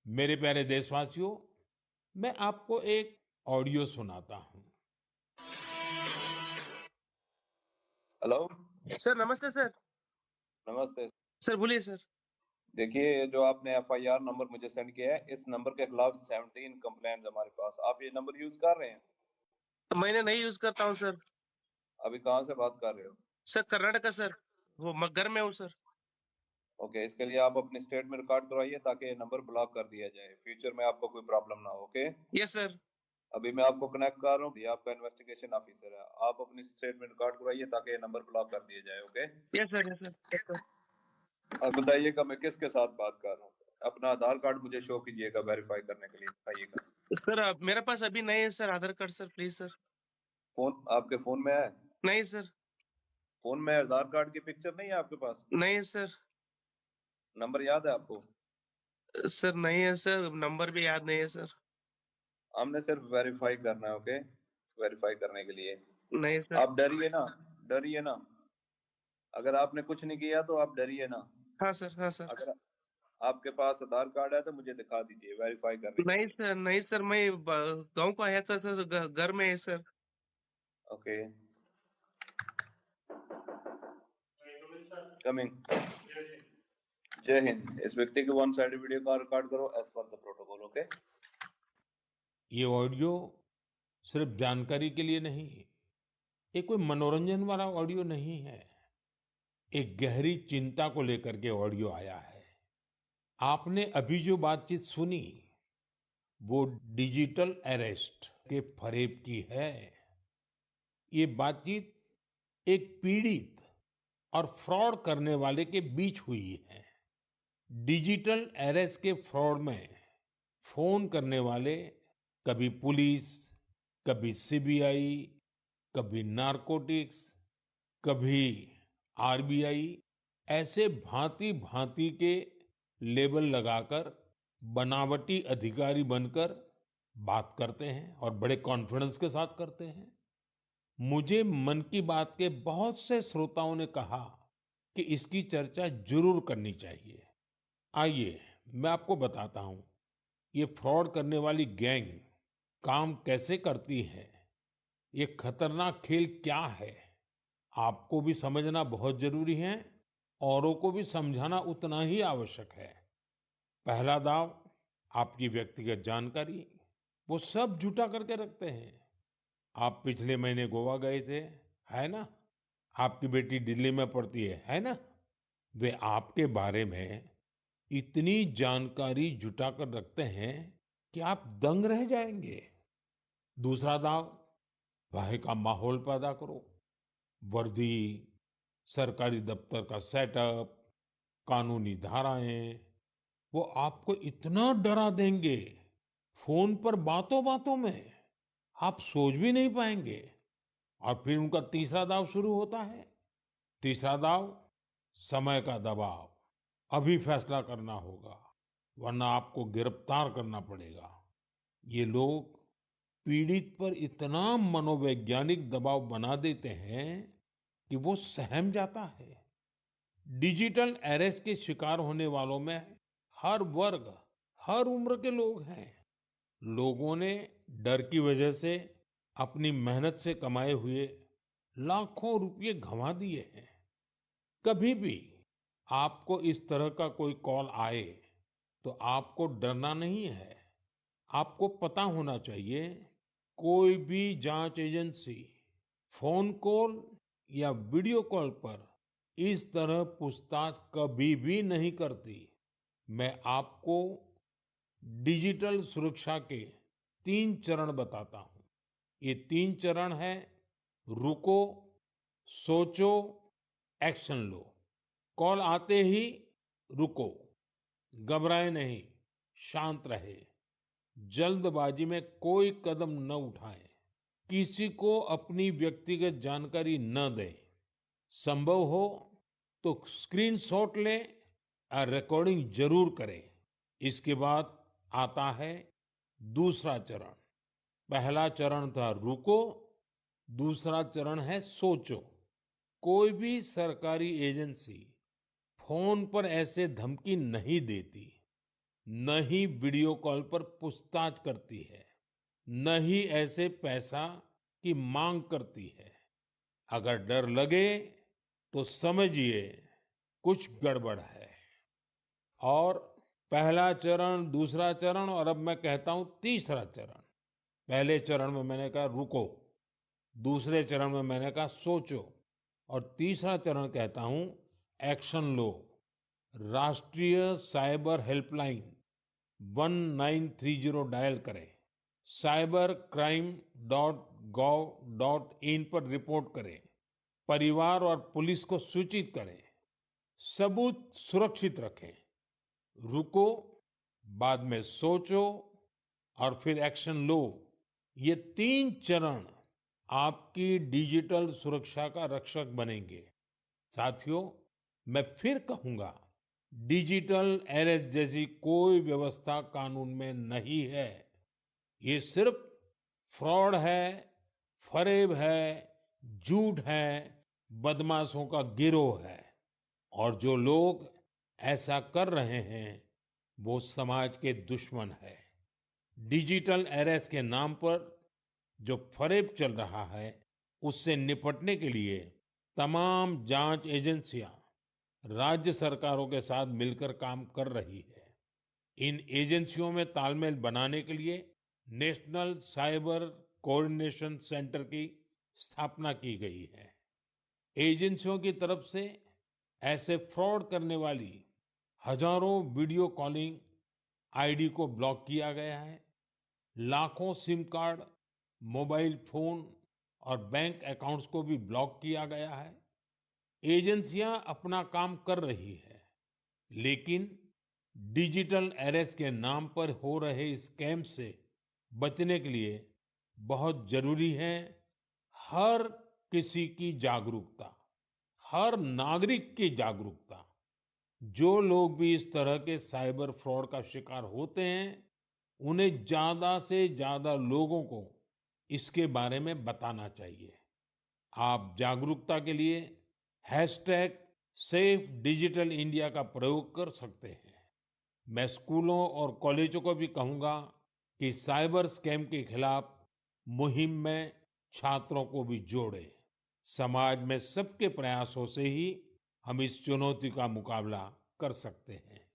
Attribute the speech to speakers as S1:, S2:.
S1: मेरे प्यारे देशवासियों, मैं आपको एक ऑडियो सुनाता हूं।
S2: हेलो।
S3: सर नमस्ते सर।
S2: नमस्ते।
S3: सर बोलिए सर।
S2: देखिए, ये जो आपने एफआईआर नंबर मुझे सेंड किया है, इस नंबर के खिलाफ 17 कंप्लेंट्स हमारे पास। आप ये नंबर यूज कर रहे हैं?
S3: मैंने नहीं यूज करता हूँ सर।
S2: अभी कहाँ से बात कर रहे हो?
S3: Sir Karnataka sir. वो घर में हूँ सर।
S2: ओके, इसके लिए आप अपनी स्टेट में रिकॉर्ड करवाइए ताकि ये नंबर ब्लॉक कर दिया जाए, फ्यूचर में आपको कोई प्रॉब्लम ना हो। Okay,
S3: yes sir.
S2: अभी मैं आपको कनेक्ट कर रहा हूँ, ये आपका इन्वेस्टिगेशन ऑफिसर है। आप अपनी स्टेट में रिकॉर्ड करवाइए ताकि ये नंबर ब्लॉक कर दिया जाए। Okay,
S3: yes sir yes sir yes sir.
S2: अब बताइएगा मैं किसके साथ बात कर रहा हूँ। अपना आधार कार्ड मुझे शो कीजिएगा वेरीफाई करने के लिए, बताइएगा।
S3: सर मेरे पास अभी नहीं है sir Aadhaar card sir, please sir.
S2: Phone आपके फोन में है?
S3: नहीं सर।
S2: फोन में आधार कार्ड की पिक्चर नहीं है आपके पास?
S3: नहीं है सर।
S2: नंबर याद है आपको?
S3: सर नहीं है सर, नंबर भी याद नहीं है सर।
S2: हमने सिर्फ वेरीफाई करना है। ओके, वेरीफाई करने के लिए
S3: नहीं सर।
S2: आप डरिए ना, डरिए ना। अगर आपने कुछ नहीं किया तो आप डरिए ना।
S3: हाँ सर हाँ सर।
S2: अगर आपके पास आधार कार्ड है तो मुझे दिखा दीजिए वेरीफाई करने के
S3: नहीं
S2: लिए।
S3: सर नहीं सर, मैं गांव को आया था सर, घर में है सर।
S2: Okay, coming. जय हिंद। इस व्यक्ति की वन साइड वीडियो का रिकॉर्ड करो as per the protocol. Okay,
S1: ये ऑडियो सिर्फ जानकारी के लिए नहीं, ये कोई मनोरंजन वाला ऑडियो नहीं है। एक गहरी चिंता को लेकर के ऑडियो आया है। आपने अभी जो बातचीत सुनी, वो डिजिटल अरेस्ट के फरेब की है। ये बातचीत एक पीड़ित और फ्रॉड करने वाले के बीच हुई है। डिजिटल अरेस्ट के फ्रॉड में फोन करने वाले कभी पुलिस, कभी सीबीआई, कभी नारकोटिक्स, कभी आरबीआई, ऐसे भांति भांति के लेबल लगाकर बनावटी अधिकारी बनकर बात करते हैं और बड़े कॉन्फिडेंस के साथ करते हैं। मुझे मन की बात के बहुत से श्रोताओं ने कहा कि इसकी चर्चा जरूर करनी चाहिए। आइए, मैं आपको बताता हूं ये फ्रॉड करने वाली गैंग काम कैसे करती है, ये खतरनाक खेल क्या है। आपको भी समझना बहुत जरूरी है, औरों को भी समझाना उतना ही आवश्यक है। पहला दाव, आपकी व्यक्तिगत जानकारी, वो सब जुटा करके रखते हैं। आप पिछले महीने गोवा गए थे, है ना? आपकी बेटी दिल्ली में पढ़ती है ना? वे आपके बारे में इतनी जानकारी जुटा कर रखते हैं कि आप दंग रह जाएंगे। दूसरा दाव, भय का माहौल पैदा करो। वर्दी, सरकारी दफ्तर का सेटअप, कानूनी धाराएं, वो आपको इतना डरा देंगे, फोन पर बातों बातों में आप सोच भी नहीं पाएंगे। और फिर उनका तीसरा दाव शुरू होता है। तीसरा दाव, समय का दबाव। अभी फैसला करना होगा, वरना आपको गिरफ्तार करना पड़ेगा। ये लोग पीड़ित पर इतना मनोवैज्ञानिक दबाव बना देते हैं कि वो सहम जाता है। डिजिटल अरेस्ट के शिकार होने वालों में हर वर्ग, हर उम्र के लोग हैं। लोगों ने डर की वजह से अपनी मेहनत से कमाए हुए लाखों रुपए गंवा दिए हैं। कभी भी आपको इस तरह का कोई कॉल आए तो आपको डरना नहीं है। आपको पता होना चाहिए, कोई भी जांच एजेंसी फोन कॉल या वीडियो कॉल पर इस तरह पूछताछ कभी भी नहीं करती। मैं आपको डिजिटल सुरक्षा के 3 चरण बताता हूं। ये 3 चरण है: रुको, सोचो, एक्शन लो। कॉल आते ही रुको, घबराए नहीं, शांत रहे, जल्दबाजी में कोई कदम न उठाएं, किसी को अपनी व्यक्तिगत जानकारी न दें। संभव हो तो स्क्रीनशॉट लें और रिकॉर्डिंग जरूर करें। इसके बाद आता है दूसरा चरण। पहला चरण था रुको, दूसरा चरण है सोचो। कोई भी सरकारी एजेंसी फोन पर ऐसे धमकी नहीं देती। न ही वीडियो कॉल पर पूछताछ करती है, न ही ऐसे पैसा की मांग करती है। अगर डर लगे तो समझिए कुछ गड़बड़ है। और पहला चरण, दूसरा चरण और अब मैं कहता हूं तीसरा चरण। पहले चरण में मैंने कहा रुको, दूसरे चरण में मैंने कहा सोचो, और तीसरा चरण कहता हूं एक्शन लो। राष्ट्रीय साइबर हेल्पलाइन 1930 डायल करें, cybercrime.gov.in पर रिपोर्ट करें, परिवार और पुलिस को सूचित करें, सबूत सुरक्षित रखें। रुको, बाद में सोचो और फिर एक्शन लो। ये 3 चरण आपकी डिजिटल सुरक्षा का रक्षक बनेंगे। साथियों, मैं फिर कहूंगा, डिजिटल अरेस्ट जैसी कोई व्यवस्था कानून में नहीं है। ये सिर्फ फ्रॉड है, फरेब है, झूठ है, बदमाशों का गिरोह है। और जो लोग ऐसा कर रहे हैं, वो समाज के दुश्मन है। डिजिटल अरेस्ट के नाम पर जो फरेब चल रहा है, उससे निपटने के लिए तमाम जांच एजेंसियां राज्य सरकारों के साथ मिलकर काम कर रही है। इन एजेंसियों में तालमेल बनाने के लिए नेशनल साइबर कोऑर्डिनेशन सेंटर की स्थापना की गई है। एजेंसियों की तरफ से ऐसे फ्रॉड करने वाली हजारों वीडियो कॉलिंग आईडी को ब्लॉक किया गया है। लाखों सिम कार्ड, मोबाइल फोन और बैंक अकाउंट्स को भी ब्लॉक किया गया है। एजेंसियां अपना काम कर रही है, लेकिन डिजिटल अरेस्ट के नाम पर हो रहे स्कैम से बचने के लिए बहुत जरूरी है हर किसी की जागरूकता, हर नागरिक की जागरूकता। जो लोग भी इस तरह के साइबर फ्रॉड का शिकार होते हैं, उन्हें ज्यादा से ज्यादा लोगों को इसके बारे में बताना चाहिए। आप जागरूकता के लिए हैशटैग सेफ डिजिटल इंडिया का प्रयोग कर सकते हैं। मैं स्कूलों और कॉलेजों को भी कहूंगा कि साइबर स्कैम के खिलाफ मुहिम में छात्रों को भी जोड़ें। समाज में सबके प्रयासों से ही हम इस चुनौती का मुकाबला कर सकते हैं।